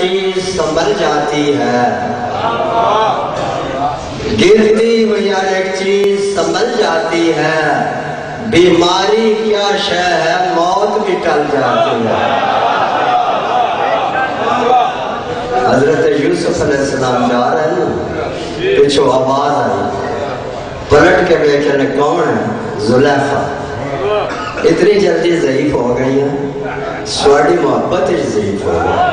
چیز سنبھل جاتی ہے، گرتی ہوئی ہر ایک چیز سنبھل جاتی ہے، بیماری کیا شے ہے موت بھی ٹل جاتی ہے۔ حضرت یوسف علیہ السلام جا رہے ہیں نا، پیچھو آواز آئی، پلٹ کے بیٹھے نے کون ہے؟ زلیخا۔ اتنی جلدی ضعیف ہو گئی ہیں، سواڑی محبت ضعیف ہو گئی۔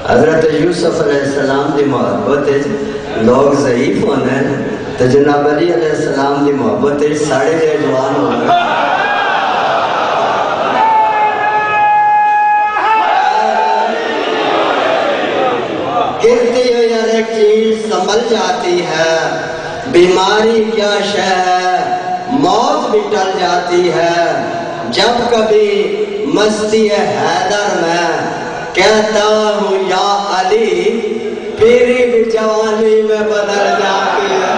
حضرت یوسف علیہ السلام دی محبت لوگ ضعیف ہونے تو جناب علی علیہ السلام دی محبت ساڑھے لے جوان ہو گئے۔ گرتی ہوئی ہر ایک چیز سنبھل جاتی ہے، بیماری کیا شے ہے موت بھی ٹل جاتی ہے۔ جب کبھی مستی حیدر میں کہتا ہوں یا علی، پیری بھی جوانی میں بدل جاتی ہے۔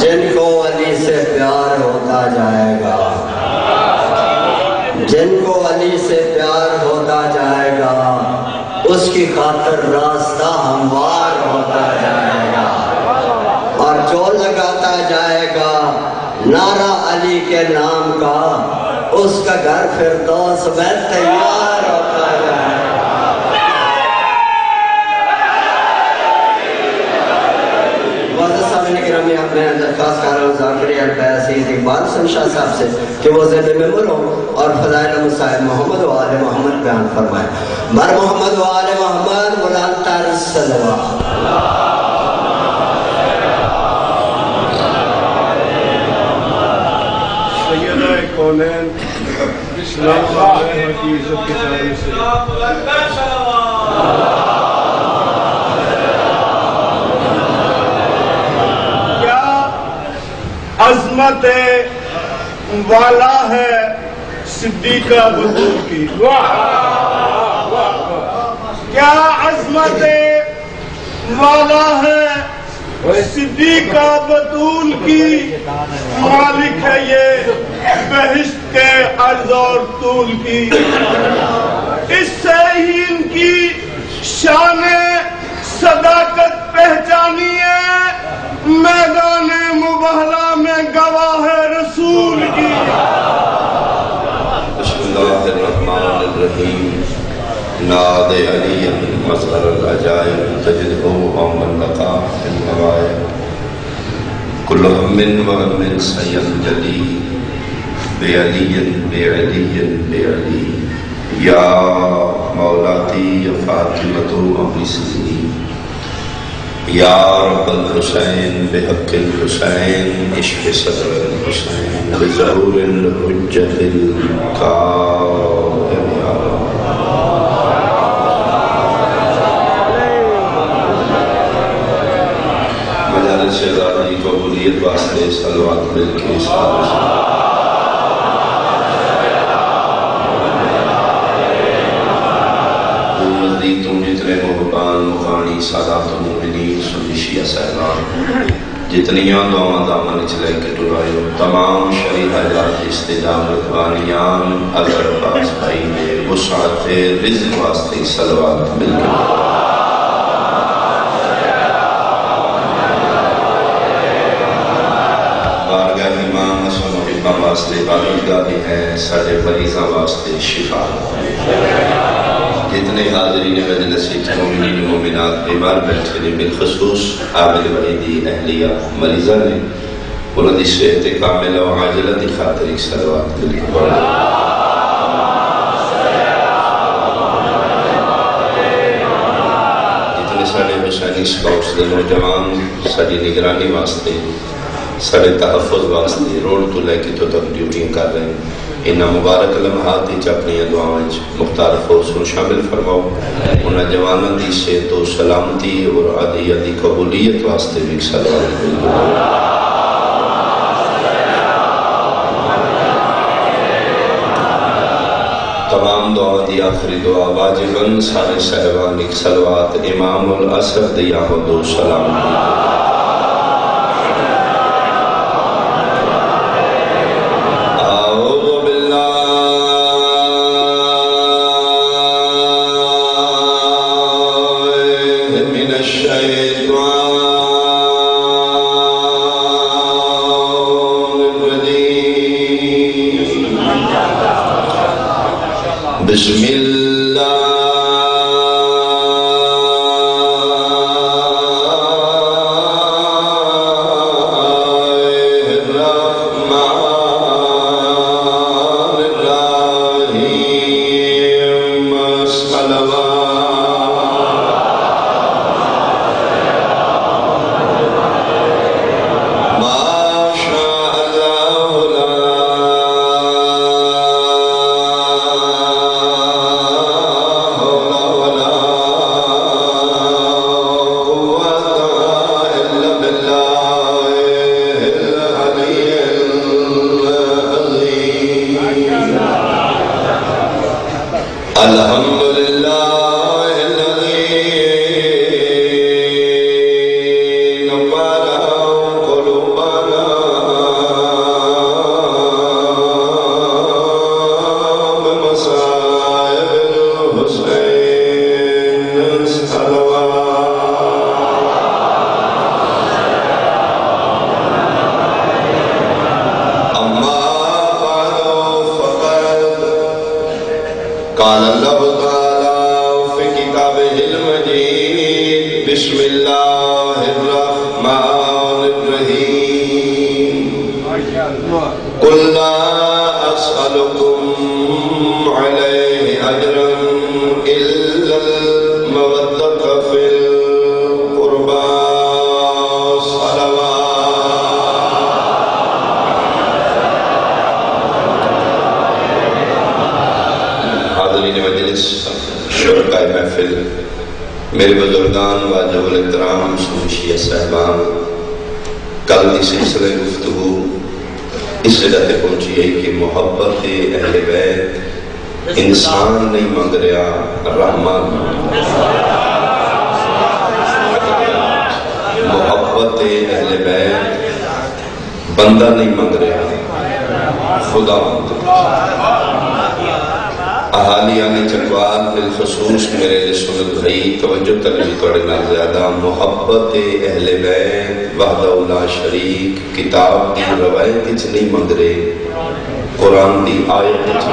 جن کو علی سے پیار ہوتا جائے گا، جن کو علی سے پیار ہوتا جائے گا، اس کی خاطر راستہ ہموار ہوتا جائے گا، اور جو لگاتا جائے گا نعرہ علی کے نام کا، اس کا گھر فردوس میں تیار ہوتا جائے گا۔ میں درخواست کر رہا ہوں ذاکری البیسید اقبال سمشاہ صاحب سے کہ وہ ذہن میں مروں اور فضائل مصائب محمد و آل محمد بیان فرمائیں۔ بر محمد و آل محمد بلند تر صلوات۔ سیدہ کونین اسلام علیہ کی عزت کی جانب سے عظمت والا ہے صدیقہ بطول کی، کیا عظمت والا ہے صدیقہ بطول کی، مالک ہے یہ بہشت کے عرض اور طول کی، اس سے ہی ان کی شان صداقت پہچانی ہے، میدان مبہلہ میں گواہ رسول کی۔ بسم اللہ الرحمن الرحیم۔ ناد علی مظہر العجائب تجدہ ومن لقا فی النوائب، کل ہم و ہم سینجلی بعلی بعلی بعلی، یا مولاتی یا فاطمۃ اغثنی، یا رب الحسین بحق الحسین عشق صدر الحسین بظہور الحجت القائم یا رب۔ مجالس شہزادی قبولیت واسطے صلوات مل کے ساتھ تم جتنے محبان مغانی سادات مومنین سنشیہ سہران جتنیاں دعوان دامن چلے کے ٹرائیو تمام شریح حیات استجامت بانیان اگر پاس بھائی میں وسعت رزق واسطے صلوات مل کے بارگاہ امام حسن و امام واسطے بارگاہ بھی ہے سارے مریضاں واسطے شفا، جتنے حاضرین مجلس مومنین مومنات بیمار بیٹھے نے بالخصوص عامل وحیدی اہلیہ مریضہ نے انہوں نے صحت کاملہ و عاجلہ دی خاطر ایک صلوات مل کے پڑھا۔ جتنے سارے حسینی سکاؤٹس دے نوجوان ساری نگرانی واسطے سارے تحفظ واسطے روڈ تو لے کے تو تک ڈیوٹیاں کر رہے ہیں انہاں مبارک لمحات وچ اپنی دعاواں مختار فوز کو شامل فرماؤ انہاں جواناں دی صحت و سلامتی اور عادیت دی قبولیت واسطے بھی صلوات تمام دعا دی آخری دعا واجباً سارے صحبان ایک صلوات امام العصر دی آمد و سلام بسم اللہ میرے بزرگان واجب الاحترام شیعہ صاحبان کل کی سلسلہ گفتگو اس جگہ تے پہنچی ہے کہ محبت اہل بیت انسان نہیں مانگ رہا رحمان محبت اہل بیت بندہ نہیں مانگ رہا خدا احالیان چکوال بالخصوص میرے سنت بھائی توجہ تلوی توڑنا زیادہ محبت اہل بیت وحدہ لا شریک کتاب دی روایت اچھ نہیں مانگ رہے قرآن دی آیت اچھ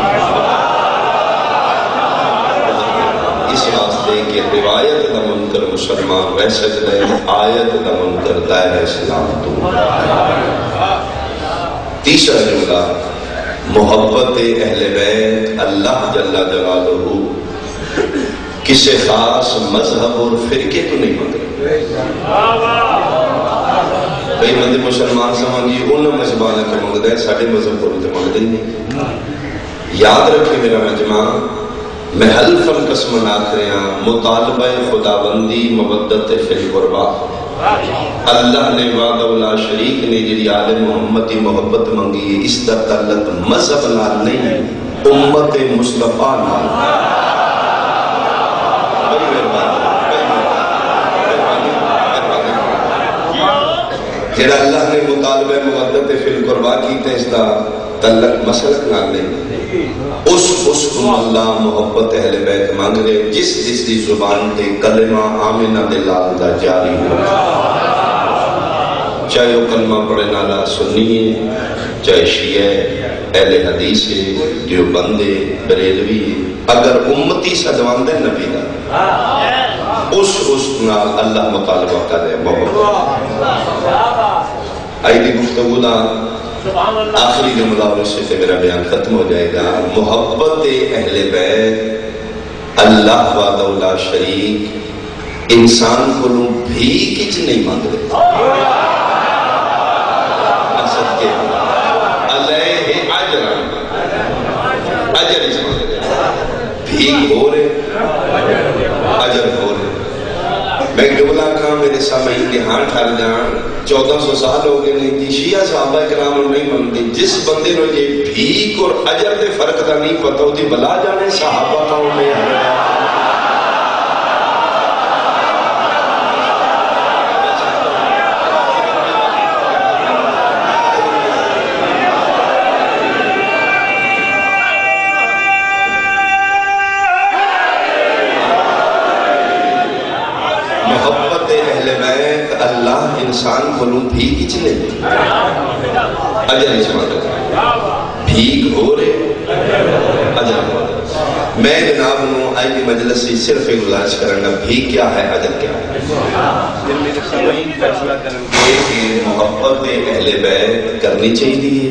اس واسطے کہ روایت دا منکر مسلمان رہ سکتا ہے آیت دا منکر دائرہ اسلام تو تیسرا جملہ محبت اہل بیت اللہ جل جلالہ کسی خاص مذہب اور فرقے تو نہیں مانگے کئی بندے مسلمان سمجھیں انہوں مذہبانہ کے مانگتے ہیں ساڑھے مذہب کو تو مانگتے نہیں یاد رکھیں میرا مجمع میں حلفاً قسم ناکریاں مطالبہ خداوندی مودت فی القربہ اللہ نے وعدہ لا شریک نے جی آل محمد کی محبت منگی اس دا تعلق مذہب نال نہیں امت مصطفیٰ نال جڑا اللہ نے مطالبہ مودت فی القربہ کیتا اس دا تعلق مسلک نال نہیں اس کو اللہ محبت اہل بیت مانگ رہے جس دی زبان تے کلمہ آمنہ دلال دا جاری ہو چاہے وہ کلمہ پڑھے نالا سنی چاہے شیعہ اہل حدیث دیوبندے بریلوی اگر امتی صدوان دے نبی دا اس نال اللہ مطالبہ کرے محبت آئی دی گفتگو دا آخری جملہ اور اس سے میرا بیان ختم ہو جائے گا محبت اہل بیت اللہ وعدہ لا شریک انسان کو بھی کچھ نہیں مانگ رہے میرے سامنے امتحان ٹھہر جان 1400 سال ہو گئے نہیں جی شیعہ صحابہ کرام نہیں منتے جس بندے نو یہ بھیک اور اجر دے فرق دا نہیں پتہ ہوتی بلا جانے صحابہ کون نے انسان کو لوں بھیگ اچھلے اجر اچھمات بھیگ ہو رہے اجر ہو رہے میں جناب نو آئی کی مجلس سے صرف گزارش کرنا بھیگ کیا ہے اجر کیا ہے کہ محبت اہل بیت کرنی چاہیے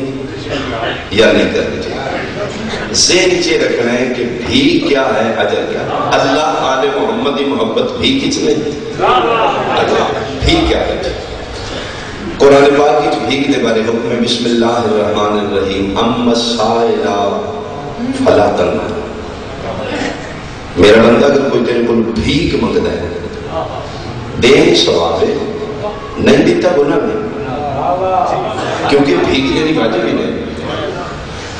یا نہیں کرنی چاہیے ذہن نیچے رکھنا ہے کہ بھیگ کیا ہے اجر کیا ہے اللہ آل محمد کی محبت بھیگ اچھلے بھیگ کیا ہے قرآن پاک کی بھیگ دے بارے حکم میں بسم اللہ الرحمن الرحیم اما السائلہ فلا تنہر میرا بندہ اگر کوئی تیرے کو بھیگ منگتا ہے دین ثواب ہے نہیں دیتا گناہ نہیں کیونکہ بھیگ دینی واجب ہی نہیں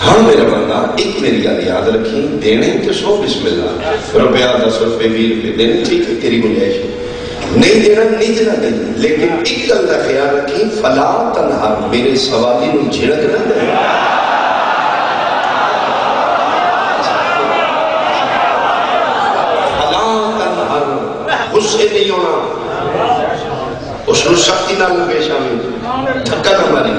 ہاں میرا بندہ ایک میری یاد رکھیں دینے تو 100 بسم اللہ روپیہ 10 روپے 20 روپے دینے ٹھیک ہے تیری گنجائش ہے نہیں دینا نہیں دینا نہیں لیکن ایک گل کا خیال رکھیں فلا تنہر میرے سوالی نو جھڑک نہ دے فلا تنہر غصے نہیں ہونا اس نے سختی نال پیش آویں دھکا نہ ماری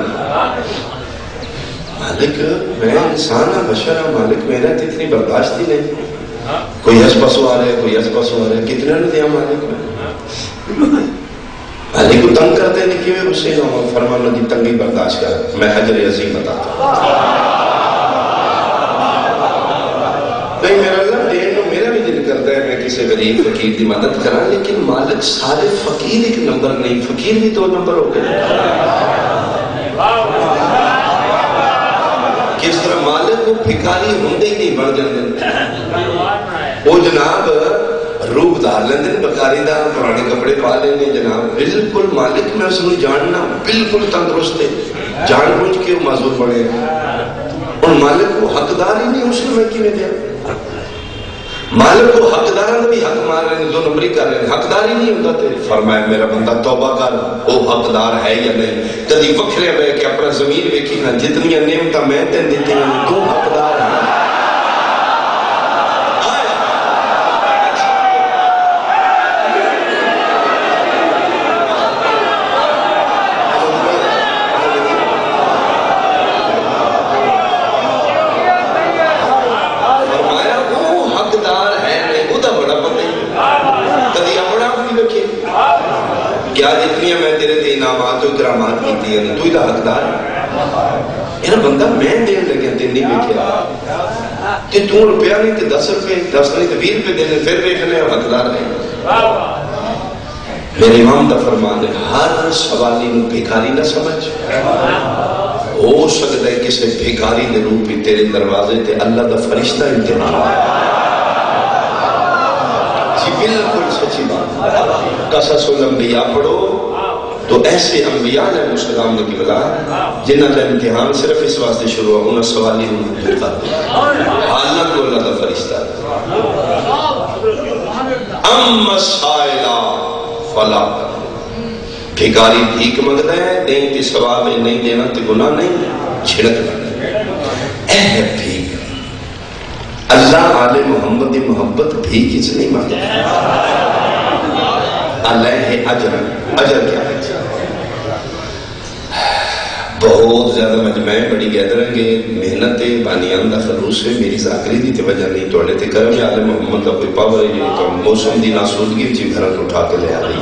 مالک میں انسان ہوں بشر ہوں مالک میرا اتنی برداشت ہی نہیں کوئی ہس پسو آ رہا ہے کوئی ہس پسو آ رہا ہے کتنے نے دیا مالک میں مالک کو تنگ کرتے ہیں کہ میں غصے نہ ہوں فرمانا دی تنگی برداشت کر میں اجر عظیم بتاتا ہوں نہیں میرا اللہ دین میرا بھی دل کرتا ہے میں کسی غریب فقیر کی مدد کرا لیکن مالک سارے فقیر ایک نمبر نہیں فقیر بھی 2 نمبر ہو گئے کس طرح مالک وہ بھکاری ہوندے ہی نہیں بڑھ جاندے وہ جناب روپ دار لیندے بکاری دا پرانے کپڑے پا لیندے جناب بالکل مالک میں اس نے جاننا بالکل تندرست ہے جان بوجھ کے وہ معذور پڑے اور مالک کو حقدار ہی نہیں اس نے میں کیوں دیا مالک کو حقداران بھی حق مار رہے ہیں 2 نمبری کر رہے ہیں حقدار ہی نہیں ہوتا تھے فرمایا میرا بندہ توبہ کر وہ حقدار ہے یا نہیں کدی وکھرے بے کہ اپنا ضمیر ویکھی نہ جتنی نعمتاں میں تین دیتی ہیں تو حقدار ہے کیا جتنی میں تیرے تے انعامات و اکرامات کیتی ہیں تو ہی دا حقدار میرا بندہ میں دین لگے تین نہیں بیٹھیا کہ تو روپیہ نہیں تے 10 روپے 10 نہیں تے 20 روپے دینے پھر بیٹھنے اور حقدار نہیں میرے امام دا فرمان ہے ہر سوالی نو بھیکاری نہ سمجھ ہو سکتا ہے کسی بھیکاری دے روپ ہی تیرے دروازے تے اللہ دا فرشتہ امتحان جی بالکل سچی بات قصص الانبیاء پڑھو تو ایسے انبیاء علیہ السلام نے کی بلا جنہاں کا امتحان صرف اس واسطے شروع ہوا انہاں سوالی دور کر حالت کو اللہ کا فرشتہ اما سائلہ فلا بھیکاری بھیک منگتا ہے دیں تی ثواب نہیں دینا تی گناہ نہیں چھڑک اے بھیک اللہ آل محمد دی محبت بھی کس نہیں مانگتا علیہ اجر اجر کیا ہے بہت زیادہ مجمع بڑی گیدرنگ محنت بانیان دا خلوص ہے میری ذاکری دی توجہ نہیں توڑے تھے کرم یا آل محمد دا کوئی پاور ہے تو موسم دی ناسودگی وچی گھران اٹھا کے لے آ رہی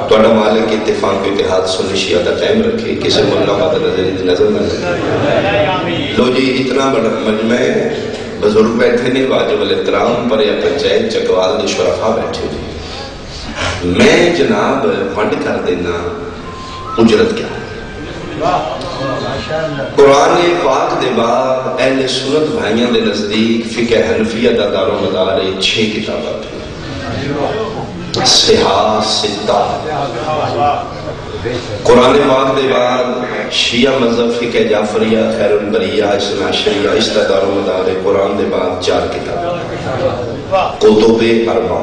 توڑا مالک اتفاق و اتحاد سنی شیعہ دا ٹائم رکھے کسی ملہ مادہ نظری دی نظر نہ لگے لو جی اتنا بڑا مجمع بزرگ بیٹھے نے واجب الاحترام پر یا پنچایت چکوال دے شرفا بیٹھے جی میں جناب فنڈ کر دینا اجرت کیا ہے قرآن پاک دے بعد اہل سنت بھائیاں دے نزدیک فقہ حنفیہ دا دار و مدار 6 کتابات ہیں صحاح ستہ قرآن پاک دے بعد شیعہ مذہب فقہ جعفریہ خیر البریہ اثنا عشریہ استدار و مدار قرآن دے بعد 4 کتاب کتب اربع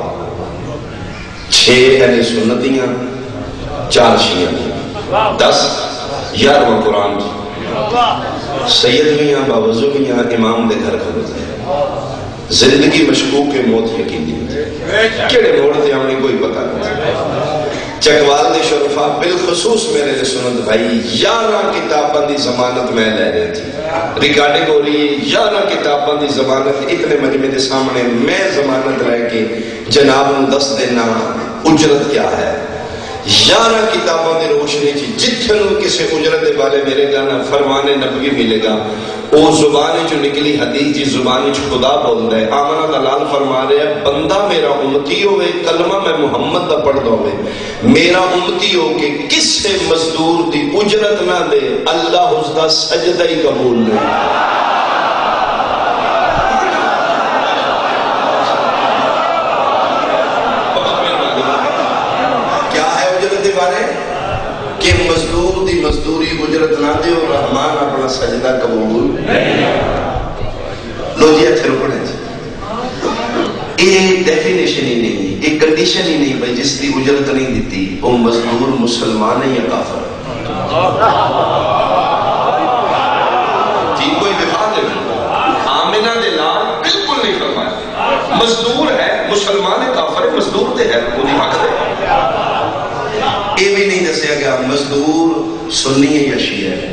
6 اہل سنتیاں 4 شیعہ 10 11واں قرآن سید میاں باوضو میاں امام دے گھر کھلتے ہیں زندگی مشکوک کے موت یقینی کیڑے موڑ تے ہمیں کوئی پتہ نہیں چکوال دے شرفا بالخصوص میرے لئے سنت بھائی 11 کتاباں دی ضمانت میں لے رہی تھی ریکارڈنگ ہو رہی ہے 11 کتاباں دی ضمانت اتنے مجمع دے سامنے میں ضمانت رہ کے جناب نو دس دینا اجرت کیا ہے 11 کتاباں دی روشنی چی جتنوں کسے اجرت دے والے میرے گانا فرمان نبوی ملے گا او زبانی جو نکلی حدیث جی زبانی جو خدا بول دے آمنہ دلال فرما رہے ہیں بندہ میرا امتی ہوئے کلمہ میں محمد دا پڑھ دو میرا امتی ہو کہ کس سے مزدور دی اجرت نہ دے اللہ اس دا سجدہ ہی قبول نہیں کیا ہے اجرت دے بارے کہ مزدور دی مزدوری اجرت نہ دے اور رحمان اپنا سجدہ قبول لو جی اتھے رکھنے جی یہ ڈیفینیشن ہی نہیں ایک کنڈیشن ہی نہیں بھائی جس دی اجرت نہیں دیتی وہ مزدور مسلمان ہے یا کافر جی کوئی وفاد نہیں آمنہ دے لال بالکل نہیں فرمایا مزدور ہے مسلمان ہے کافر ہے مزدور دے ہے وہ نہیں حق دے یہ بھی نہیں دسیا گیا مزدور سنی ہے یا شیعہ ہے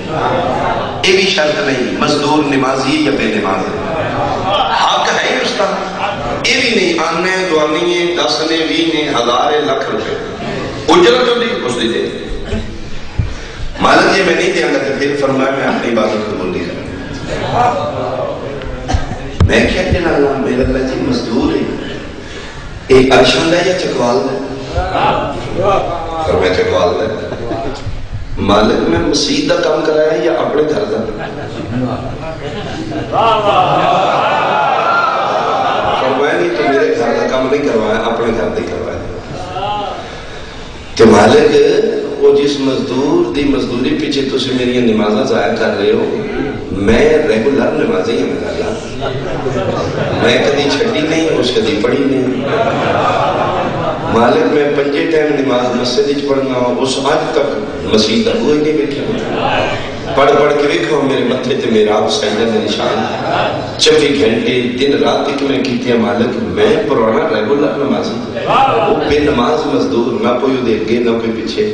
یہ بھی شرط نہیں مزدور نمازی ہے یا بے نماز ہے حق ہے اس کا یہ بھی نہیں آنے دوانی ہے 10 نے 20 نے 1000 لاکھ روپے اجرت جو نہیں اس دی دے مالک یہ میں نہیں دیا گا کہ پھر فرمایا میں اپنی عبادت قبول نہیں کروں میں کہتے ہیں اللہ میرے اللہ جی مزدور ہے ایک ارشند ہے یا چکوال ہے اور میں چکوال ہے مالک میں مسجد کا کام کرایا یا اپنے گھر کا فرمایا نہیں تو میرے گھر کا کام نہیں کروایا اپنے گھر نہیں کروایا کہ مالک وہ جس مزدور دی مزدوری پیچھے تُسے میری نمازہ ضائع کر رہے ہو میں ریگولر نمازی ہوں میرا اللہ میں کدی چھٹی نہیں اس کدی پڑھی نہیں مالک میں 5 ٹائم نماز مسجد پڑھنا اس آج تک مسجد ہوئے نہیں بیٹھے پڑھ کے دیکھو میرے متھے تے میرا سجدہ دے نشان 24 گھنٹے دن رات تک میں کیتی ہے مالک میں پرانا ریگولر نمازی وہ بے نماز مزدور نہ کوئی دے گے نہ کوئی پیچھے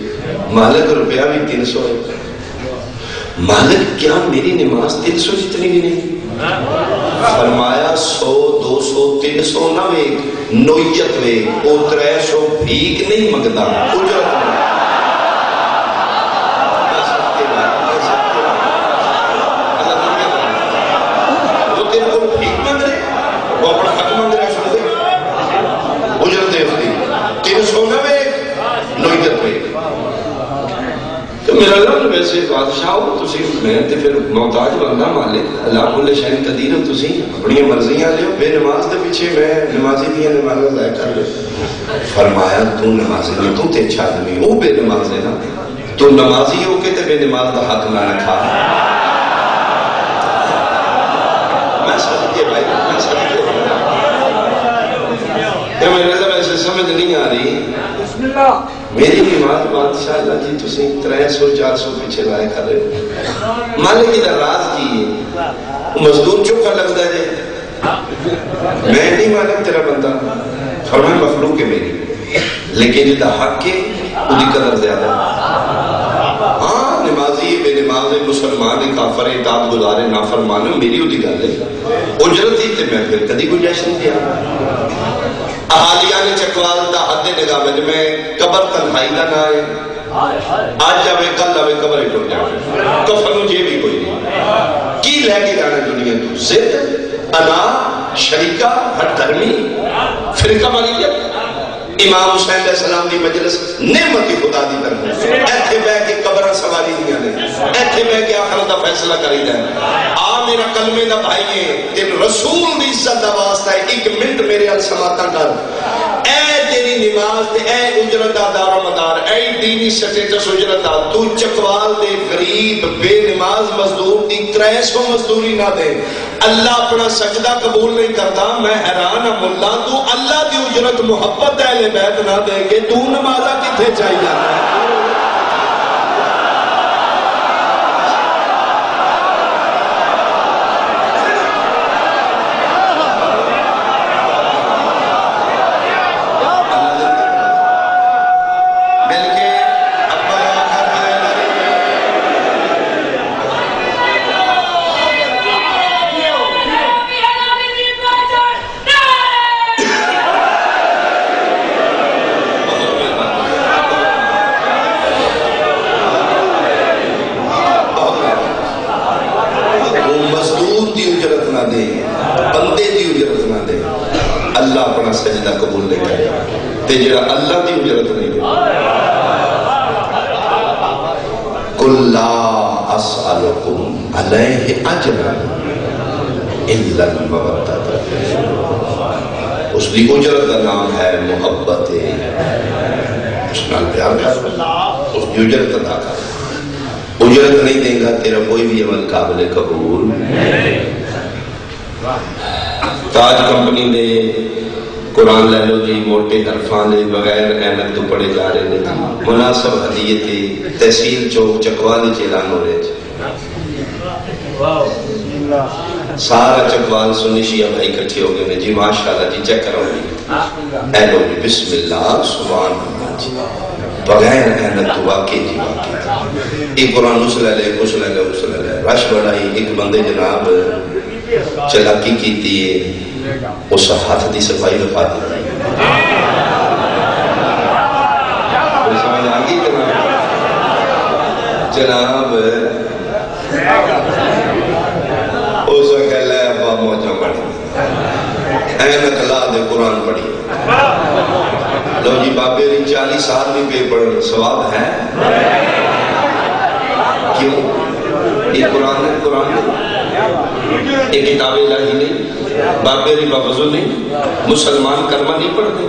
مالک روپیہ بھی 300 ہے مالک کیا میری نماز 300 جتنی بھی نہیں فرمایا 100 200 300 نہ ویک نویت ویک او 300 بھیک نہیں مگدا اجرت وہ تیرے کو بھیک مانگ رہے وہ اپنا حق مانگ رہے سن دے اجرت دے اختی 300 نہ ویک نویت ویک تو میرا اللہ ویسے بادشاہ ہو تسی میں تے پھر محتاج بندہ مالک اللہ کل شہن قدیر ہو تسی اپنی مرضیاں لے بے نماز دے پیچھے میں نمازی دیا نمازہ ضائع کر لے فرمایا تو نمازی نہیں تو تے اچھا آدمی وہ بے نماز ہے نا تو نمازی ہو کے تے بے نماز دا حق نہ رکھا میں سمجھے بھائی میں سمجھے یا میرے اللہ ویسے سمجھ نہیں آ رہی بسم اللہ میری بھی مات بادشاہ اللہ جی تسی 300 400 پیچھے لائے کھا رہے مالک ادھر راز کی مزدور چکا لگتا ہے میں نہیں مالک تیرا بندہ فرمائے مخلوق ہے میری لیکن جدہ حق کے ادھی قدر زیادہ ہاں نمازی بے نماز مسلمان کافر اطاعت گزارے نافرمان میری ادھی گل ہے اجرت ہی تے میں پھر کدی گنجائش نہیں دیا احالیان چکوال دا حد نگاہ میں قبر تنہائی دا نہ آئے آج جاوے کل آوے قبر ہی ٹوٹ جاوے کفنو جے بھی کوئی نہیں کی لے کے جانا دنیا تو زد انا شریکہ ہٹ دھرمی فرقہ مالیت امام حسین علیہ السلام دی مجلس نعمتی خدا دی طرف ایتھے بے کے قبرہ سواری دیا نے ایتھے بے کے آخر دا فیصلہ کری دیں آ میرا کلمے دا بھائی ہے تین رسول دی عزت دا واسطہ ہے 1 منٹ میرے ال سماتا کر اے جیری نماز تے اے اجرت دا دار و مدار اے دینی سٹیٹس اجرت دا تو چکوال دے غریب بے نماز مزدور دی 300 مزدوری نہ دے اللہ اپنا سجدہ قبول نہیں کرتا میں حیران ہوں ملا تو اللہ دی اجرت محبت اہل بیت نہ دے گے تو نمازہ کتھے چاہیے جانا ہے سجدہ قبول نہیں کرے تے جڑا اللہ دی اجرت نہیں دے قل لا اسألکم علیہ اجرا الا المودۃ اس دی اجرت کا نام ہے محبت اس نال پیار کر اس دی اجرت ادا کر اجرت نہیں دے گا تیرا کوئی بھی عمل قابل قبول تاج کمپنی دے قرآن لے لو جی موٹے حرفان لے بغیر احمد تو پڑے جا رہے ہیں مناسب حدیث تحصیل چوک چکوالی چیلان ہو رہے سارا چکوال سنی شیعہ بھائی کٹھے ہو گئے جی ماشاءاللہ جی چیک کرو جی اے لو جی بسم اللہ سبحان اللہ جی بغیر احمد تو واقعی جی واقعی ایک قرآن اسلے لے رش بڑھائی ایک بندے جناب چلاکی کی تھی اس ہاتھ دی صفائی وفا دی سمجھ آگی جناب اس وقت لے ابا موجہ پڑھی احمد اللہ دے قرآن پڑھی لو جی بابے ری 40 سال بھی پہ پڑھ ثواب ہے کیوں یہ قرآن ہے قرآن ایک کتاب الہی نہیں بابے ری بابزو نہیں مسلمان کلمہ نہیں پڑھتے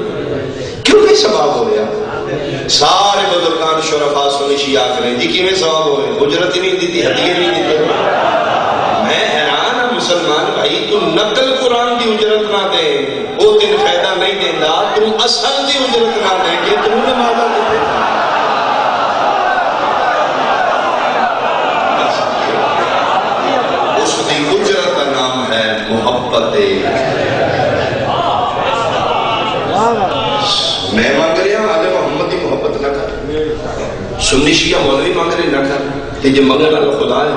کیوں نہیں ثواب ہو رہا سارے بزرگان شرفا سنی شیعہ کریں جی کیوں میں ثواب ہو رہے اجرت نہیں دیتی ہدیے نہیں دیتے میں حیران ہوں مسلمان بھائی تو نقل قرآن دی اجرت نہ دے وہ تین فائدہ نہیں دینا تم اصل دی اجرت نہ دیں گے تم نمازہ دیتے اس دی اجرت کا نام ہے محبت میں مانگ رہا آل محمد دی محبت نہ کر سنی شیعہ مولوی مانگ رہے نہ کر کہ جو مانگنے والا خدا ہے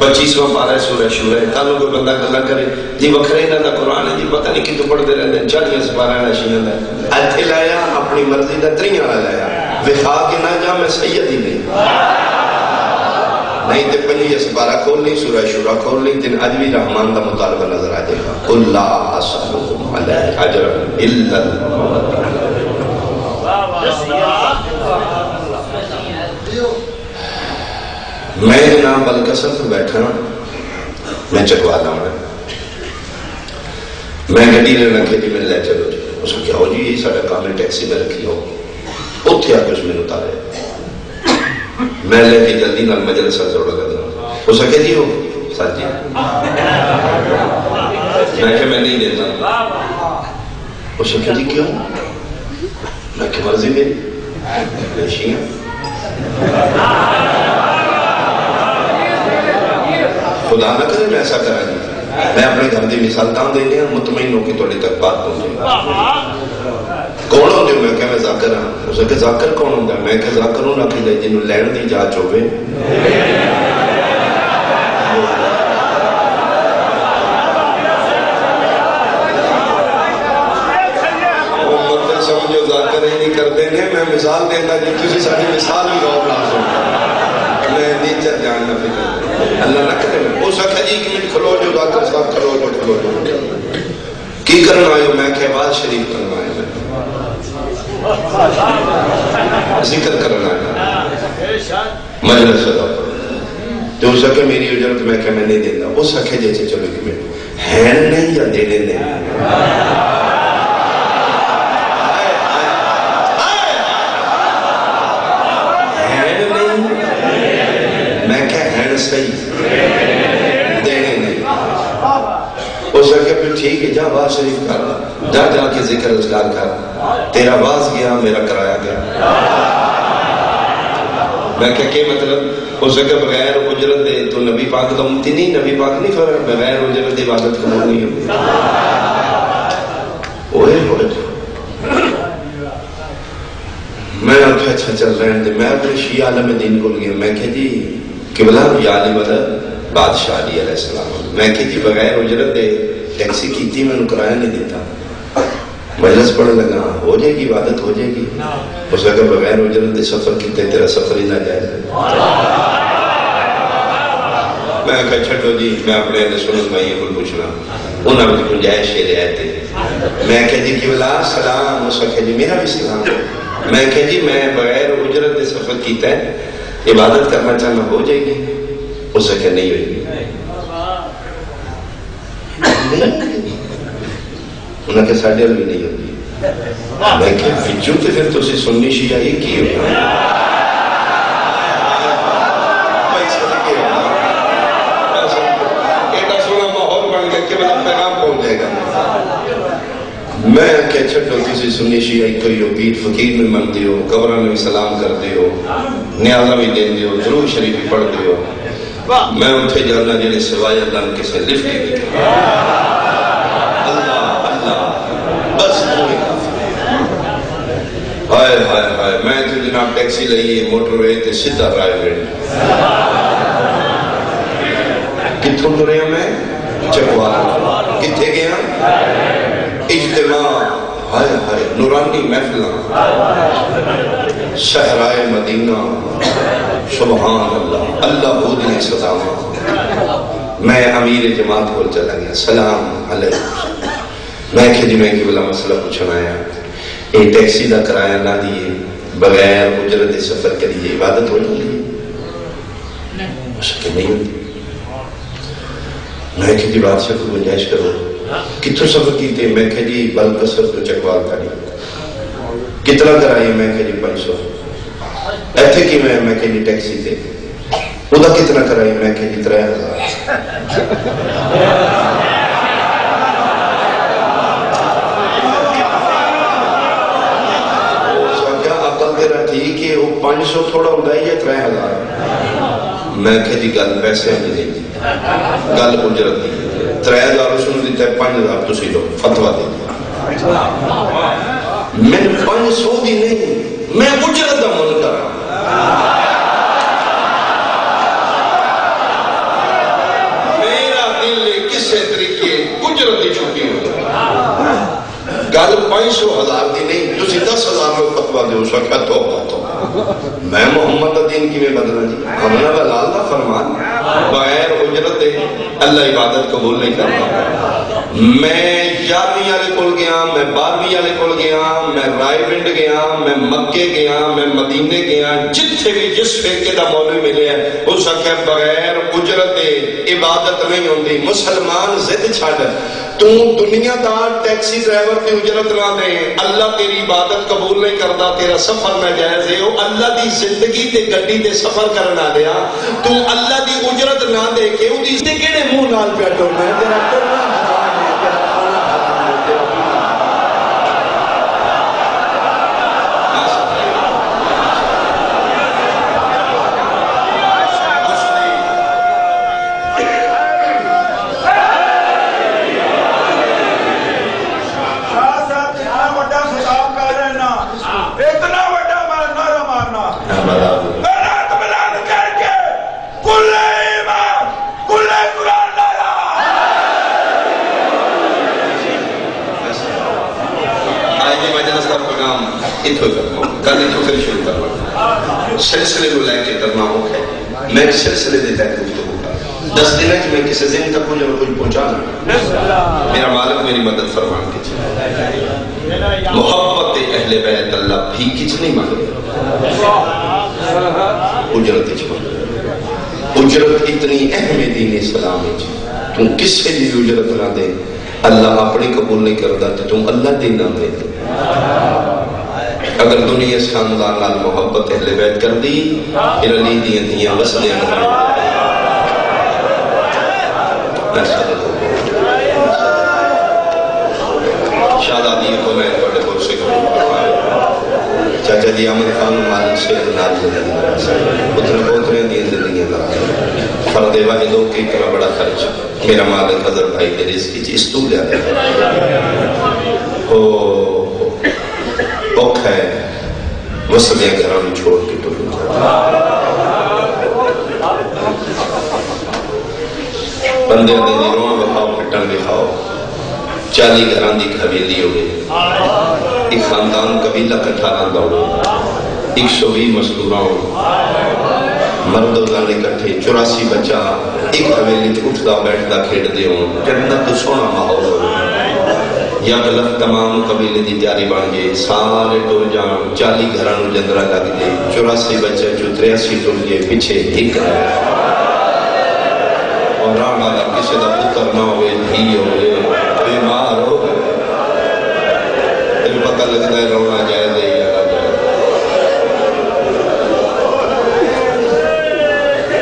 25واں پارہ سورہ شورہ ہے کالوں کو بندہ گلا کرے جی وکھرے نہ دا قرآن ہے جی پتہ نہیں کتوں پڑھتے رہتے ہیں 40 سپارہ ہے شیعہ ہے ایتھے لایا اپنی مرضی دا 3 والا لایا وفا کے نہ جا میں سید ہی نہیں نہیں تے 5 سپارہ کھول نہیں سورہ شورہ کھول نہیں تین اج بھی رحمان دا مطالبہ نظر آ جائے گا قل لا اسألکم علیہ اجرا الا المودۃ میں جناب بلکسر پر بیٹھا میں چکوالا ہوں میں گڈی نے رکھے جی میں لے چلو جی اس کو کیا ہو جی یہ سارا کام ہے ٹیکسی میں رکھی ہو اتھے آ کے اس میں اتارے میں لے کے جلدی نال مجلس جوڑ لگا اس کو کہا جی ہو سر جی میں کہ میں نہیں دیتا اس کو کہا جی کیوں میں کہ مرضی میری شیعہ خدا نہ کرے میں ایسا کرا جی میں اپنے گھر دی مثال تاں دے لیا مطمئن ہو کہ توڑی تک بات پہنچے کون ہوں جو میں کہ میں ذاکر ہوں اسے کہ ذاکر کون ہوں میں کہ ذاکر ہوں نہ کہ لے جنہوں لین دی جا چوبے مطلب سمجھو ذاکر ہی نہیں کرتے ہیں میں مثال دیتا جی کسی ساری مثال بھی غور لازم میں نیچر جان نہ فکر اللہ نہ کرے وہ سکھا جی کہ منٹ کھلو جو ذاکر صاحب کھلو جو کی کرنا آئے میں کہ آواز شریف کرنا آئے ذکر کرنا آئے مجلس صدا جو سکھے میری اجرت میں کہ میں نہیں دیتا وہ سکھے جیسے چلو کہ میں ہے نہیں یا دینے نہیں صحیح دینے نہیں. اس نے کہا پھر ٹھیک ہے جا باز شریف کر, جا جا کے ذکر اذکار کر, تیرا باز گیا میرا کرایا گیا. میں کہا کہ مطلب اس نے کہا بغیر اجرت دے تو نبی پاک کا امتی نہیں, نبی پاک نہیں فرق بغیر اجرت عبادت قبول نہیں ہوتی. اوہ میں اٹھا اچھا چل رہے ہیں. میں اپنے شیعہ عالم دین کو گیا. میں کہا جی قبلہ یا علی مدد بادشاہ علی علیہ السلام. میں کہا جی بغیر اجرت دے ٹیکسی کیتی میں نے کرایہ نہیں دیتا. مجلس پڑھ لگا ہو جائے گی عبادت ہو جائے گی. اس نے کہا بغیر اجرت دے سفر کیتے تیرا سفر ہی نہ جائے. میں کہا چھٹو جی میں اپنے سنت بھائیوں کو پوچھنا انہوں نے گنجائش رعایت ہے. میں کہا جی قبلہ سلام. اس نے کہا جی میرا بھی سلام. میں کہا جی میں بغیر اجرت دے سفر کیتا ہے عبادت کرنا چاہنا ہو جائے گی. اس نے کہا نہیں ہوئے گی. انہوں نے کہا ساڑھے بھی نہیں ہوتی. میں کہا فجو تے پھر تو اسی سننی شیعہ یہ کی ہوگا ایڈا سونا ماحول بن گیا کہ مطلب پیغام پہنچ جائے گا. میں کہا چھٹو تسی سنی شیعہ ایک کوئی ہو, پیر فقیر میں من دیو, قبرہ میں بھی سلام کر دیو, نیازہ بھی دین دیو, درود شریف بھی پڑھ دیو. میں اتھے جانا جنہیں سوائے اللہ نے کسے لفٹ کی دی. اللہ اللہ بس تمہیں ہائے ہائے ہائے. میں تو جناب ٹیکسی لئیے موٹر وے تے سدھا رائے ویڈ کتھوں تو رہے میں چکوال کتھے گیا اجتماع ہائے ہائے نورانی محفلہ شہرائے مدینہ سبحان اللہ اللہ بود نے صداوہ. میں امیر جماعت کو چلا گیا سلام علیکم. میں کہ جی میں قبلہ مسئلہ پوچھنا آیا یہ ٹیکسی دا کرایہ نہ دیے بغیر اجرت سفر کریے عبادت ہو جائے. اس کے نہیں ہوتی. میں کہ جی بادشاہ کو گنجائش کرو کتوں سفر کیتے. میں کہ جی بل قصر تو چکوال کری کتنا کرائیے. میں کہ جی 500. ایتھے کی میں کہ جی ٹیکسی تے ادا کتنا کرائیے. میں کہ جی 3000. کیا عقل تیرا تھی کہ وہ 500 تھوڑا ہوتا ہے یا 3000. میں کہ جی گل پیسے نہیں دی گل اجرت دی. 3000 اس نے دیتا ہے 5000 تسی لو فتوہ دے دیا. میں 500 دی نہیں میں اجرت دا من کر رہا. میرا دل کسے طریقے اجرت دی چکی ہو گل 500,000 دی نہیں تسی 10,000 لوگ فتوہ دے. اس وقت تو میں محمد دین کی میں بدلا جی ہمارا بلال دا فرمان بغیر اجرت دے اللہ عبادت قبول نہیں کرتا. میں 11ویں والے کول گیا, میں 12ویں والے کول گیا, میں رائے ونڈ گیا, میں مکے گیا, میں مدینے گیا, جتھے بھی جس فرقے دا مولوی ملے ہے اس آخر بغیر اجرت دے عبادت نہیں ہوتی. مسلمان ضد چھڈ تو دنیا دار ٹیکسی ڈرائیور کی اجرت نہ دے اللہ تیری عبادت قبول نہیں کرتا, تیرا سفر ناجائز ہے. اللہ دی زندگی تے گڈی تے سفر کرنا دیا تو اللہ دی اجرت نہ دے کے او دی کیڑے منہ نال پیا ٹرنا ہے. تیرا ٹرنا حرام ہے, تیرا کھانا حرام ہے, تیرا سلسلے کو لے کے کرنا ہوگا. میں سلسلے دے تحت گفتگو کر 10 دن ہے کہ میں کسی ذہن تک مجھے کچھ پہنچانا. میرا مالک میری مدد فرمان کیجیے. محبت اہل بیت اللہ بھی کتنی مانگے اجرت اجرت اتنی اہم دین اسلام ہے. تم کس سے بھی اجرت نہ دے اللہ اپنی قبول نہیں کرتا تو تم اللہ دی نہ دے. اگر دنیا اس خاندان نال محبت اہل بیت کر دی پھر علی دیاں وسدیاں میں صدق شہزادی کو میں توڑے کو سے کروں چاچا دی آمد خان مالک سے نال زندگی مرا سا اتنے پوترے دین زندگی مرا فرد واحدوں کی اتنا بڑا خرچ میرا مالک حضر بھائی کے رزق کی چیز تو لیا دے اوکھ ہے وصلیاں گھروں چھوڑ کے تو بندے دے روح بخاؤ پھٹن بخاؤ 40 گھران دی حویلی ہو گئی ایک خاندان قبیلہ کٹھا رہا ہو 120 مزدوراں مرد و زانے کٹھے 84 بچہ ایک حویلی اٹھتا بیٹھتا کھیڑ دے ہوں جنت تو سونا ماحول ہو یا غلط تمام قبیلے دی تیاری بن گئے سارے ٹول جان 40 گھران جندرہ لگ دے 84 بچہ جو 83 ٹول گئے پیچھے ایک ہے اور رانا دا کسی دا پتر نہ ہوئے دھی ہوئے بیمار ہو پھر پتہ لگتا ہے رونا جائے دے یا نہ جائے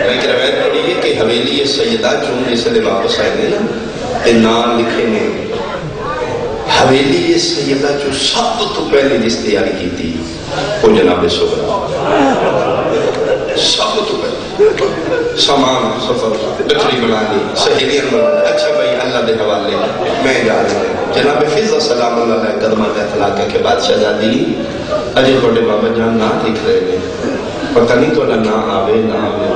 لیکن روایت پڑی ہے کہ حویلی سیدہ چون اس لئے واپس آئے گے تے نام لکھے نے حویلی سیدہ جو سب تو پہلے جس تیاری کی تھی وہ جناب سغرا سب تو پہلے سامان سفر بچری بنا لی سہیلیاں بنا لی اچھا بھائی اللہ دے حوالے میں جا رہا ہوں جناب فضل سلام اللہ علیہ قدمات اخلاق کے بعد شہزادی اجے تھوڑے بابا جان نہ لکھ رہے ہیں پتہ نہیں تو نہ آوے نہ آوے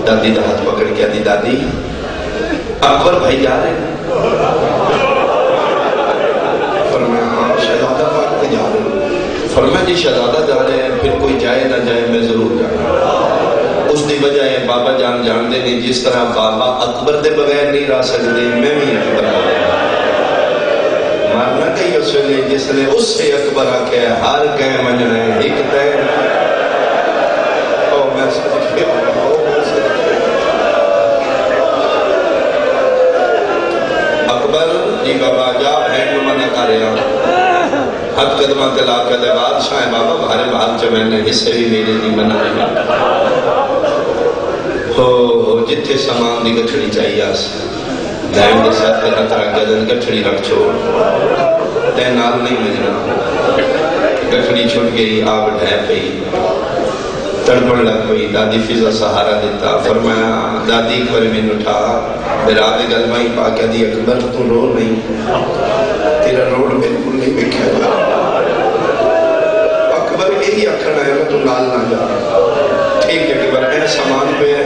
دادی دا ہاتھ پکڑ کے دی دادی اکبر بھائی جا رہے ہیں فرمایا ہاں شہزادہ پاک پہ جا رہے ہیں فرمایا جی شہزادہ جا رہے ہیں پھر کوئی جائے نہ جائے میں ضرور جاؤں اس دی وجہ ہے بابا جان دے نہیں جس طرح بابا اکبر دے بغیر نہیں رہ سکتے میں بھی اکبر مارنا کہیں اس نے جس نے اس سے اکبر آکے ہر کہیں منجنا ہے ایک تے او میں سمجھ کے اکبر جی بابا جا بھین میں منع کر رہا حد قدمہ تلا کے دے بادشاہ بابا بھارے بھال چمین حصے بھی میرے نہیں منع نہیں جتھے سامان دی گٹھڑی چاہیے آس دائم دے ساتھ تیرا طرح گدن گٹھڑی رکھ چھوڑ تے نال نہیں مجنا گٹھڑی چھوٹ گئی آب ڈھائے پئی تڑپن لگ پئی دادی فضا سہارا دیتا فرمایا دادی ایک بار میں اٹھا میرا آدھے گلمائی پاکہ دی اکبر تو رو نہیں تیرا روڑ بالکل نہیں بکھیا جا اکبر یہی اکھنا ہے تو نال نہ جا ٹھیک ہے اکبر اے سامان پہ ہے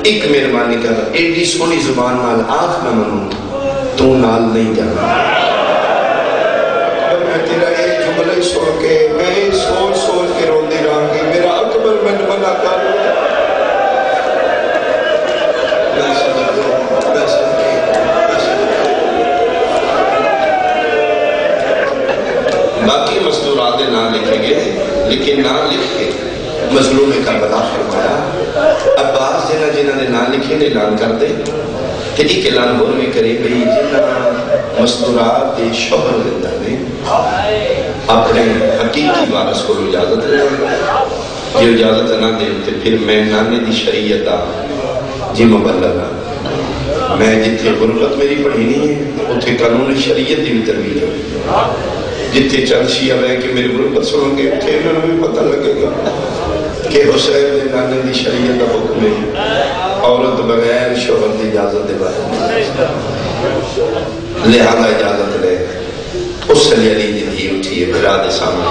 ایک مہربانی کر ایڈی سونی زبان نال آنکھ نہ منوں تو نال نہیں جانا اگر میں تیرا یہ جملہ سن کے میں سوچ سوچ کے رو دے رہا کہ میرا اکبر میں منع کر باقی مستورات نام لکھے گئے لیکن نام لکھ کے مظلوم کربلا فرمایا عباس جنہ جنہ نے نام لکھے نے اعلان کر دے کہ ایک اعلان ہو میں کرے گئی جنہ مستورات دے شوہر زندہ نے اپنے حقیقی وارث کو اجازت دے یہ اجازت نہ دے پھر میں نانے دی شریعت جی مبلغہ میں جتھے غربت میری پڑھی نہیں ہے اتھے قانون شریعت دی بھی ترویج ہوئی جتھے چند شیعہ ہے کہ میری غربت سنوں گے اتھے انہوں بھی پتہ لگے گا کہ حسین نے نانے دی شریعت کا حکم ہے عورت بغیر شوہر دی اجازت دے بارے لہذا اجازت لے اس سے علی دی دھی اٹھی ہے براد سامنے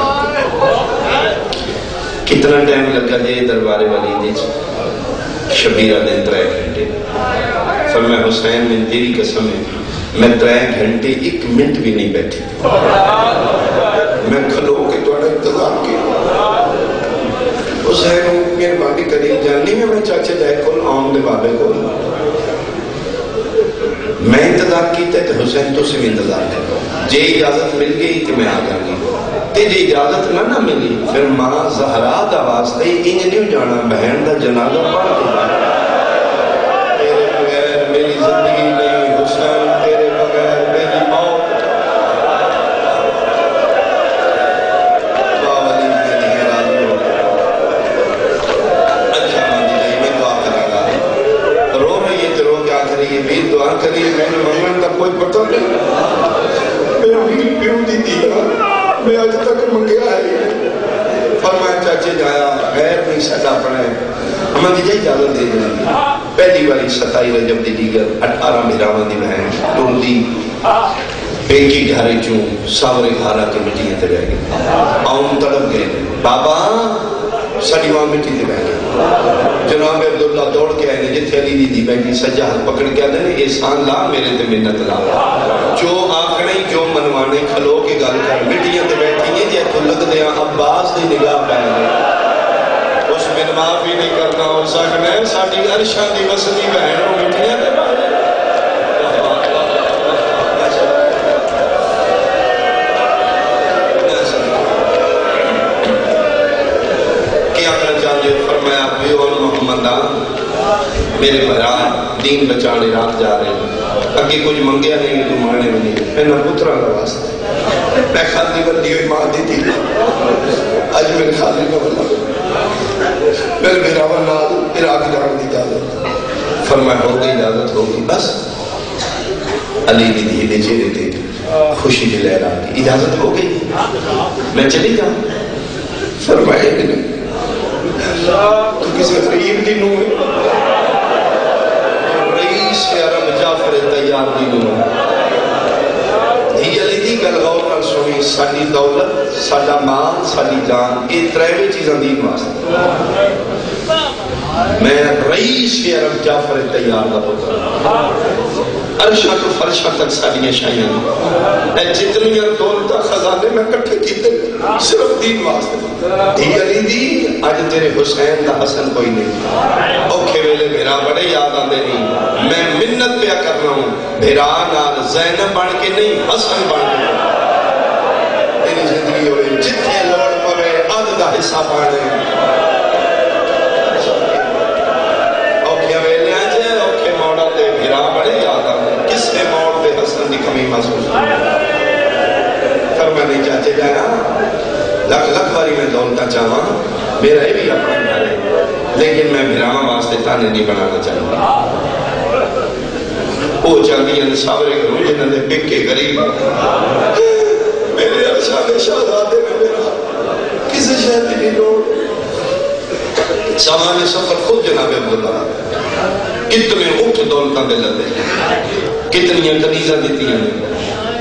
کتنا ٹائم لگا جے دربار والی دی شبیرہ دن 3 گھنٹے فرمایا حسین میں تیری قسم ہے میں 3 گھنٹے 1 منٹ بھی نہیں بیٹھی میں کھلو کے توڑا انتظار کیا حسین میرے باقی قریب جاننی میں چاچے جائے کل آن دے بابے کو میں انتظار کیتا ہے تو حسین تو سے بھی انتظار کرتا جے اجازت مل گئی کہ میں آ جاؤں گی تے جے اجازت نہ ملی پھر ماں زہرا دا واسطے انج نہیں جانا بہن دا جنازہ پڑھ دے تیرے بغیر میری زندگی نہیں حسین تیرے بغیر میری موت باولی میں نہیں راضی ہو اچھا ماں دی میں دعا کرا گا رو رہی ہے تو رو کیا کری کریے بھی دعا کریے میں نے منگن کا کوئی پتہ نہیں میں بھی پیوں دی دیا میں آج تک منگیا ہے فرمایا چاچے جایا غیر نہیں سٹا پڑا ہے ہمیں دیجا اجازت دے دیں پہلی باری 27 رجب دی دیگر 18 میراوان دی بہن ٹول دی پیکی گھارے چوں ساورے گھارا کے مٹیاں تے رہ گئے آؤں تڑپ گئے بابا ساڑی وہاں مٹی تے بہ گئے جناب عبداللہ دوڑ کے آئے جتھے علی دی بیٹی سجا ہاتھ پکڑ کے آدھے احسان لا میرے تے منت لا جو آکھنے جو منوانے کھلو کے گل کر مٹیاں تے بیٹھی ہیں جے تو لگ دیا عباس دی نگاہ پہ گئے اس من معافی نہیں کرنا اور ساکھنے ساڑی عرشان دی وسطی بہن ہو مٹیاں تے بہ گئے میرے بران دین بچانے رات جا رہے ہیں اگے کچھ منگیا نہیں تو مانے بھی نہیں میں نہ پترہ کا واسطہ میں خالی بندی ہوئی ماں دی تھی آج میں خالی کا بلا میرے میرا ونال عراق جان دی اجازت فرمایا ہو گئی اجازت ہوگی بس علی دی دھیلے چہرے تھے خوشی کی لہر آگئی اجازت ہو گئی میں چلی جاؤں فرمایا کہ نہیں تو کسی غریب دنوں ہے رئیس عرب جعفر تیار دنوں ہے دھی علی دی گل غور کر سنی ساڑی دولت ساڑا مال ساڑی جان یہ تریوے چیزاں دین واسطے میں رئیس عرب جعفر تیار دا پتر عرشہ تو فرشہ تک ساڑیاں شائیاں اے جتنی دولتہ خزانے میں کٹھے کیتے صرف دین واسطے دھی علی دی آج تیرے حسین دا حسن کوئی نہیں اوکھے ویلے بھیرا بڑے یاد آندے نہیں میں منت پیا کر رہا ہوں بھیرا نال زینب بڑھ کے نہیں حسن بڑھ کے تیری زندگی ہوئے جتنے لوڑ پوے آدھ دا حصہ پاڑے اوکھے ویلے آجے اوکھے موڑا دے بھیرا بڑے یاد آندے کس نے موڑ دے حسن دی کمی محسوس فرمایا نہیں چاہتے جایا لکھ باری میں دولتا چاہاں میرا ہی بھی اپنا گھر لیکن میں بھراما واسطے تانے نہیں بنانا چاہتا وہ چاہتی ہیں ساورے گھروں جنہوں نے پک کے غریب میرے عرشان شہزادے میں میرا کسی شہد نہیں لوڑ سامان سفر خود جناب عبداللہ کتنے اٹھ دولتاں دے لدے کتنی کنیزہ دیتی ہیں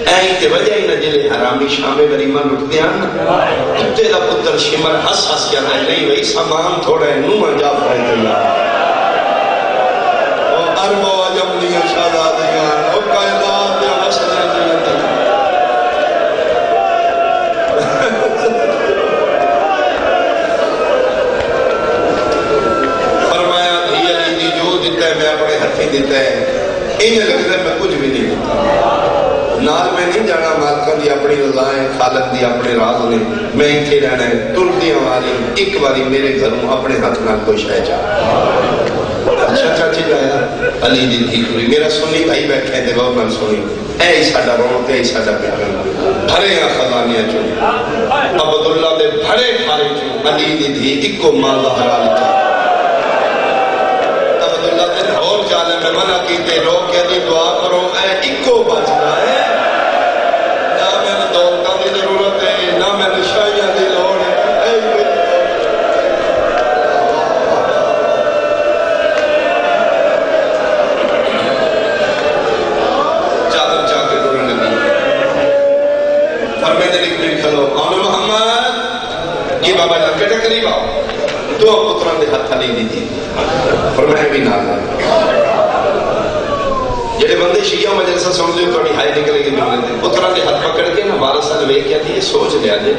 این تے وجہ ہی نہ جلے حرامی شام غریمہ لٹ دیا نا کتے دا پتر شمر حس حس کیا نہیں وہی سامان تھوڑا ہے نومہ جا فرائد اللہ او عرب و عجم دیا شہزادیان او کائنات دیا حسن دیا فرمایا دھی علی دی جو دیتا ہے میں اپنے ہتھی دیتا ہے انہیں لگتا ہے میں کچھ بھی نہیں دیتا نال میں نہیں جانا مالکہ دی اپنی رضائیں خالق دی اپنے راز نے میں اتھے رہنا ہے تردیاں والی ایک باری میرے گھروں اپنے ہاتھ نال کوئی شاہ چاہ اچھا چاچی جایا علی دی تھی توری میرا سنی بھائی بیٹھے دے بہت من سنی اے ساڑا رونتے اے ساڑا پیارن بھرے ہیں خزانیاں چون عبداللہ دے بھرے کھارے چون علی دی تھی ایک کو مال ظہرہ لکھا عبداللہ دے دھور چالے میں منع کی تے رو کے دی دعا کرو اے ایک کو بچنا ہے تو پتران دے ہاتھ نہیں دی تھی فرمائے بھی نہ جڑے بندے شیعہ مجلسہ سن دے تو ہائی نکلے گے ملنے دے پتران دے ہاتھ پکڑ کے نا وارثہ نے کیا تھی یہ سوچ لیا جے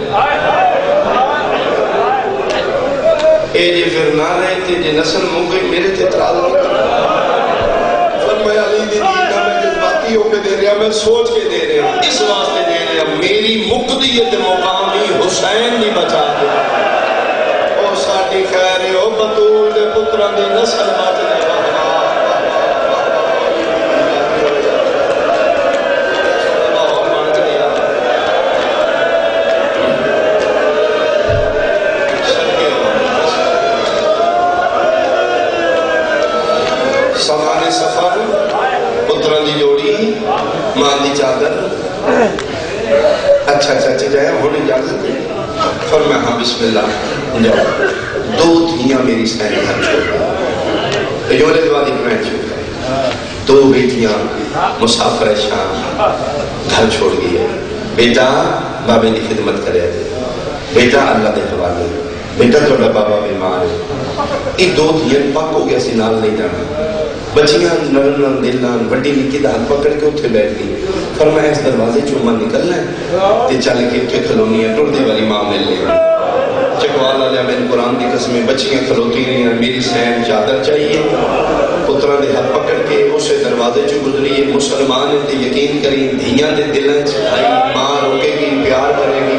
اے جے پھر نہ رہے تھے جے نسل موقع میرے تھے تراز نہیں کرنا فرمایا علی دی دینا میں جذباتی ہو کے دے رہا میں سوچ کے دے رہا اس واسطے دے رہا میری مقدیت مقامی حسین نہیں بچا دے ساڑی خیر او بطول دے پتران دی نسل بات دے سامان سفر ماں دی چادر اچھا جائے ہونے اجازت ہے فرمایا ہاں بسم اللہ جاؤ دو دھیاں میری سہنے گھر چھوڑ یہ جملے دعا دی میں چھوڑ دو بیٹیاں مسافر شام گھر چھوڑ گئی ہے بیٹا بابے کی خدمت کرے بیٹا اللہ دے حوالے بیٹا تھوڑا بابا بیمار ہے یہ دو دھیاں پاک ہو گیا سی نال نہیں جانا بچیاں نرن دلان بڑی نکی دا ہاتھ پکڑ کے اتھے بیٹھ گئی فرمایا اس دروازے چوما نکلنا ہے تے چل کے اتھے کھلونی ہے ٹر دے والی ماں مل لے چکوالا لیا میں قرآن دی قسمیں بچیاں کھلوتی رہی ہیں میری سین چادر چاہیے پترہ دے ہاتھ پکڑ کے اسے دروازے چو گزری ہے مسلمان تے یقین کریں دھیاں دے دلن چھائی ماں روکے گی پیار کرے گی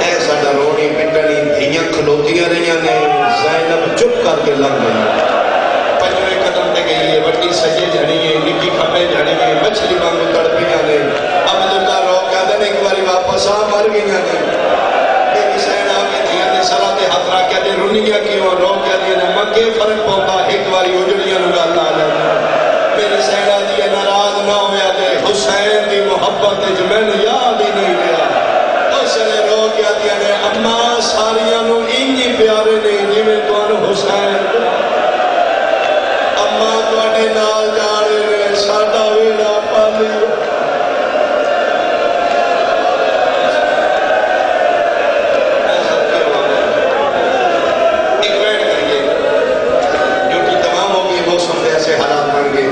ایسا ڈرونی پٹنی دھیاں کھلوتیاں رہی ہیں زینب چپ کر کے لگ گئی پنجرے قدم دے گئی ہے بڑی سجے جھڑی ہے نکی کھپے جھڑی ہے مچھلی مانگو تڑپیاں نے عبداللہ رو کہہ دیں ایک باری واپس آ مر گئی ہیں میری سین آگے دھیاں نے صلاح دے حضرہ کہہ دیں رنیاں کیوں رو کہہ دیں مکے فرق پوپا ایک باری اجڑیاں نگا اللہ جائے میری سین آدھی ناراض نہ ہویا دے حسین دی محبت جو میں نے یاد ہی نہیں لیا اس نے رو کہہ دیا نے اماں ساریاں نو انجی پیارے نہیں جی میں توانو حسین اماں توڑے نال جانے نے ساڑا ویڑا پالی ایک ویڈ کریے جو کہ تمام ہوگی موسم دے ایسے حالات بن گئے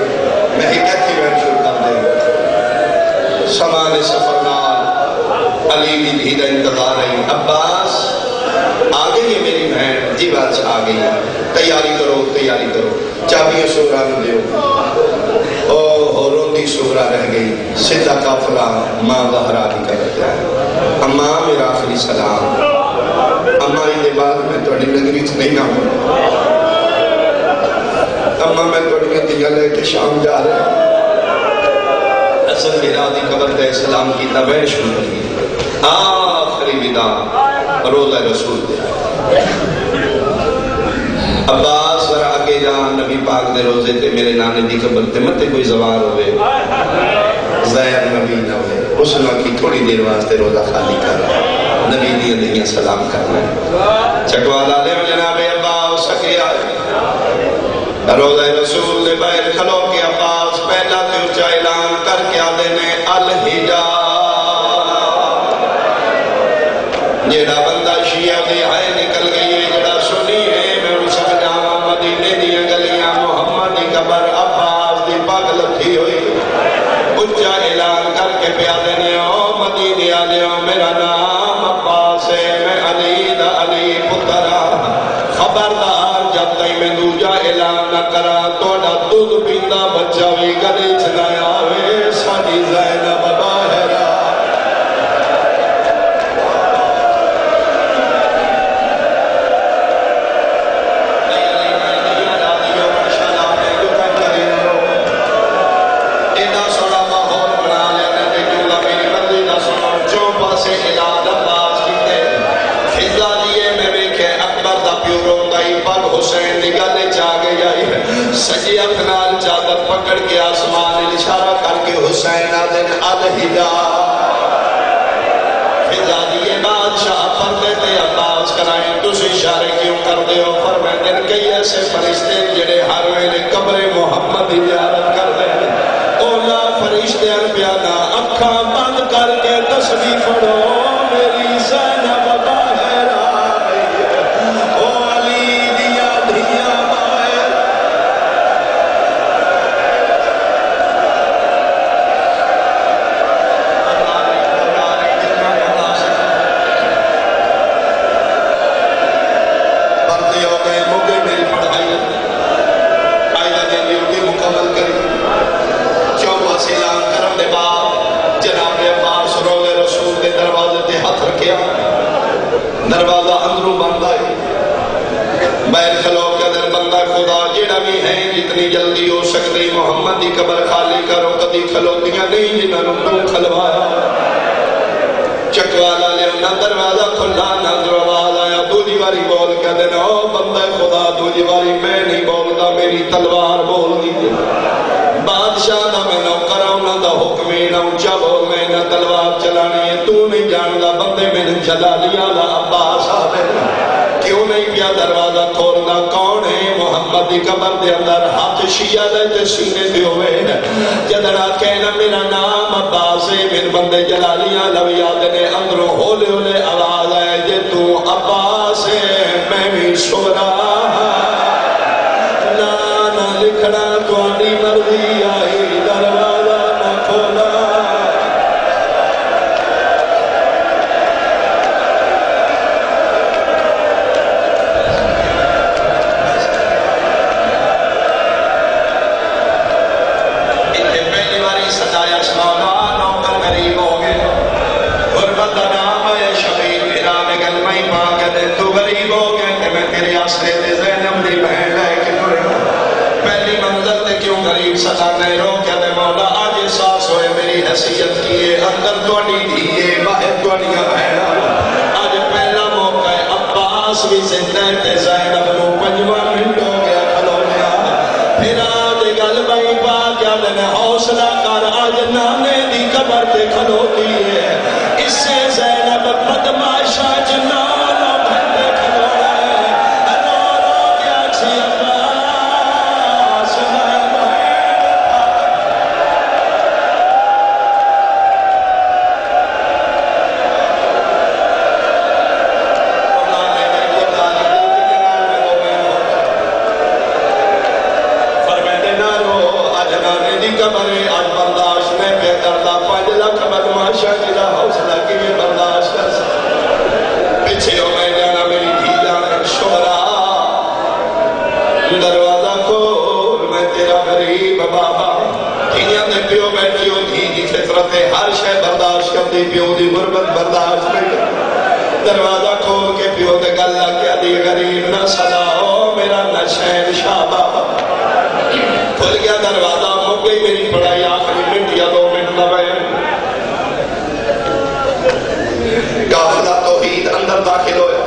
میں ایک ایتی ویڈ شروع کر دیں سامان سفر نال علی بھی دھیدہ انتظار رہی عباس آگئی ہے میری بہن جی بات سے آگئی ہے تیاری کرو چابیاں سورا نو دیو او روندی سورا رہ گئی سدھا قافلہ ماں بہرا کی کرتا ہے اماں میرا آخری سلام اماں یہ بعد میں توڑی نگری سے نہیں آؤں اماں میں توڑی دیا لے کے شام جا رہے ہیں اصل میرا دی قبر دے سلام کی تبین شروع کی آخری ودا روزہ رسول دے عباس ذرا آگے جان نبی پاک دے روزے تے میرے نانے دی قبر تے متے کوئی زوار ہوئے زہر نبی نہ ہوئے اس نے کی تھوڑی دیر واسطے روزہ خالی کر نبی دی اندھیاں سلام کرنا چکوالا لے جناب عباس سکریا روزہ رسول دے باہر کھلو کے عباس پہلا تے اچھا اعلان کر کے آدھے نے الحجاب جیڑا بندہ شیعہ دے آئے نکل گئی ہے جیڑا سنی ہے میں ان سب جانا مدینے دیا گلیاں محمد دی قبر عباس دی پاک لکھی ہوئی اچھا اعلان کر کے پیادے نے او مدینے آلے میرا نام عباس ہے میں علی دا علی پترہ خبردار جب تک میں دوجا اعلان نہ کرا توڑا دودھ پیندہ بچہ بھی گلے چنایا ہوئے ساڑی زینب باہرہ سجی اپنال چادر پکڑ کے آسمان اشارہ کر کے حسین آدن الہدا فضا دیئے بادشاہ پردے تے عباس کرائیں تو سے اشارے کیوں کر دے ہو فرمائیں کئی ایسے فرشتے جڑے ہر ویلے قبر محمد زیارت کر دے اولا فرشتے انبیانا اکھاں بند کر کے تسبیح پڑھو میری زینب باہر آئی او علی دیا دھیاں دروازہ اندروں بند آئی بیر کھلو کے در بندہ خدا جیڑا بھی ہے جتنی جلدی ہو سکتی محمد دی قبر خالی کرو کدی کھلوتیاں نہیں جنہوں تو کھلوایا چکوالا لے نہ دروازہ کھلا نہ دروازہ آیا دوجی باری بول کے دینا او بندہ خدا دوجی باری میں نہیں بولتا میری تلوار بول دی بات بادشاہ دا میں نوکر انہاں دا حکم ہی نہ اونچا بول میں نہ تلوار چلانی ہے تو نہیں جاندا بندے میں جلالیہ دا عباس آوے کیوں نہیں پیا دروازہ کھولنا کون ہے محمد دی قبر دے اندر ہاتھ شیعہ دے تے سینے تے ہوئے جدنا کہنا میرا نام عباس ہے میرے بندے جلالیاں لویات نے اندروں ہولے ہولے آواز آئے جے تو عباس ہے میں بھی شورا نانا لکھنا تواڈی مرضی آئی دروازہ نہ کھولا ستانے رو کیا دے مولا آج احساس ہوئے میری حیثیت کیے اندر توڑی دیئے باہر توڑیاں بہنا آج پہلا موقع ہے عباس بھی زندہ تے زینب نو 5 منٹ ہو گیا کھلو گیا پھر آج گل بھائی پا کیا دے حوصلہ کر آج نانے دی قبر تے کھلو دیئے اس سے زینب بدماشا جنانا بھنڈے کھلو ہے رو رو کیا چھی ہر شے برداشت کرتی پیو دی غربت برداشت نہیں دروازہ کھول کے پیو دے گل لگ گیا دی غریب نہ سلاؤ میرا نہ شہن شاہ بابا کھل گیا دروازہ ہو گئی میری پڑھائی آخری منٹ یا 2 منٹ نہ بھائی قافلہ توحید اندر داخل ہویا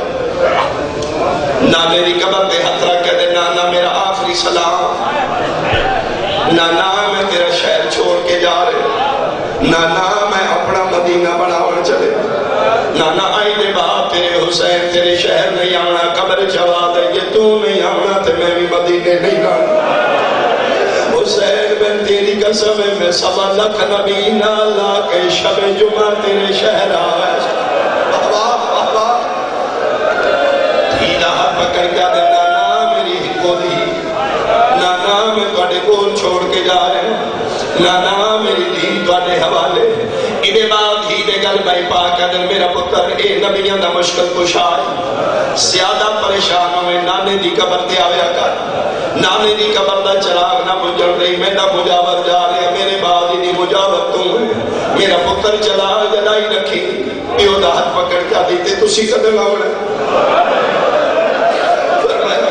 نانے دی قبر دے ہتھ رکھ کے دے نانا میرا آخری سلام نانا میں تیرا شہر چھوڑ کے جا رہے نانا میں اپنا مدینہ بناون چلے نانا آئی دے باپ تیرے حسین تیرے شہر نہیں آنا قبر جواب ہے یہ تو نہیں آنا تے میں بھی مدینے نہیں آنا حسین بن تیری قسم میں 1.25 لاکھ نبی نہ لا کے شب جمعہ تیرے شہر آوے دھیلا پکڑ کیا دے نانا میری ہکو دی نانا میں توڑے کول چھوڑ کے جا رہے ہیں نانا میری دین توڑے حوالے انہیں بعد ہی دے گل بائی پاک اگر میرا پتر اے نبیان دا مشکل کشائی زیادہ پریشان ہوئے نانے دی قبر تے آویا کر نانے دی قبر دا چراغ نہ بجھڑ رہی میں نہ مجاور جا رہے میرے بعد ہی دی مجاور تم میرا پتر چلا جلائی رکھی پیو دا ہاتھ پکڑ کیا دیتے تسی قدر آوڑے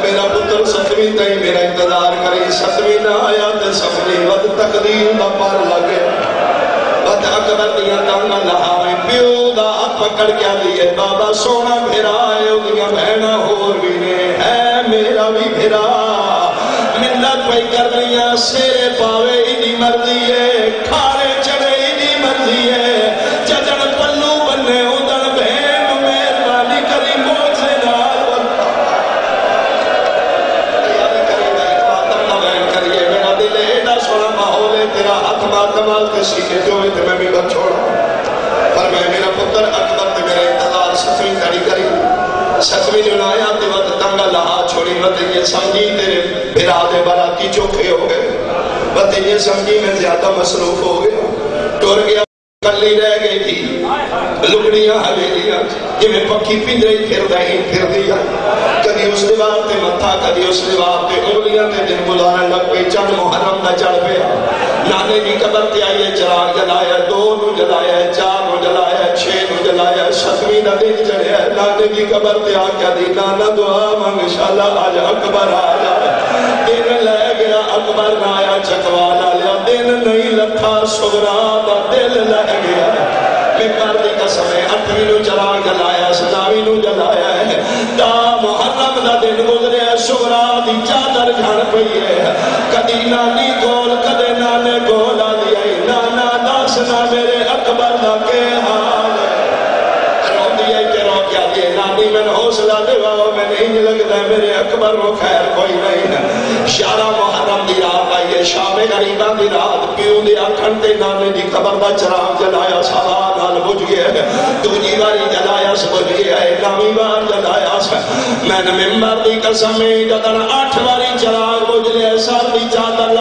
میرا پتر 7ویں تائی میرا انتظار کریں 7ویں نہ آیا تے 7ویں ود تقدیر دا پر لگے ود اکبر دیا تانگا لہاویں پیو دا پکڑ کیا دیئے بابا سونا بھیرا ہے دیا بہنا ہور بھی نے ہے میرا بھی بھیرا منت پہ کر لیا سیرے پاوے انی مرضی ہے کھارے چڑے انی مرضی ہے چچڑ پلو بننے ادھر بہن مہربانی کری موت سے نال تیرا حق ماتمال کے سیکھے جو میں تمہیں بھی بچ چھوڑا پر میں میرا پتر اکبر تے میرا انتظار 7ویں کڑی کری 7ویں جو آیا تے وقت تنگا لہا چھوڑی وقت یہ سمجھی تیرے بھرا دے باراتی چوکھے ہو گئے وقت یہ سمجھی میں زیادہ مصروف ہو گیا ٹور گیا کلی رہ گئی تھی لکڑیاں حویلیاں یہ میں پکی پندرہی پھر دہیں پھر دیا کدی اس دیوار تے متھا کدی اس دیوار تے انگلیاں تے دن گزارن لگ پہ چند محرم نہ چڑھ پیا نانے دی قبر تے آئیے چراغ جلایا 2 نو جلایا 4 نو جلایا 6 نو جلایا 7ویں دا دن چڑھیا نانے دی قبر تے آ کے دی نانا دعا مانگ شاءاللہ آج اکبر آ جائے دن لے گیا اکبر نہ آیا چکوالا لیا دن نہیں لکھا صغرا دا دل لے گیا ممبر دی قسم ہے 8ویں نو چراغ جلایا 9ویں نو جلایا ہے تا محرم دا دن گزریا صغرا دی چادر جھڑ پئی ہے کدی نانی کول کدے نانے کو بھائی میں حوصلہ دیواؤ میں نہیں لگتا ہے میرے اکبر و خیر کوئی نہیں ہے 11 محرم دی رات آئیے شام غریبہ دی رات پیوں دی آکھن تے نانے دی قبر دا چراغ جلایا سوا نال بجھ گیا ہے دوجی باری جلایا سے بجھ گیا ہے نامی بار جلایا سے میں نے ممبر دی قسم میں جدن 8 باری چراغ بجھ لیا سر دی چادر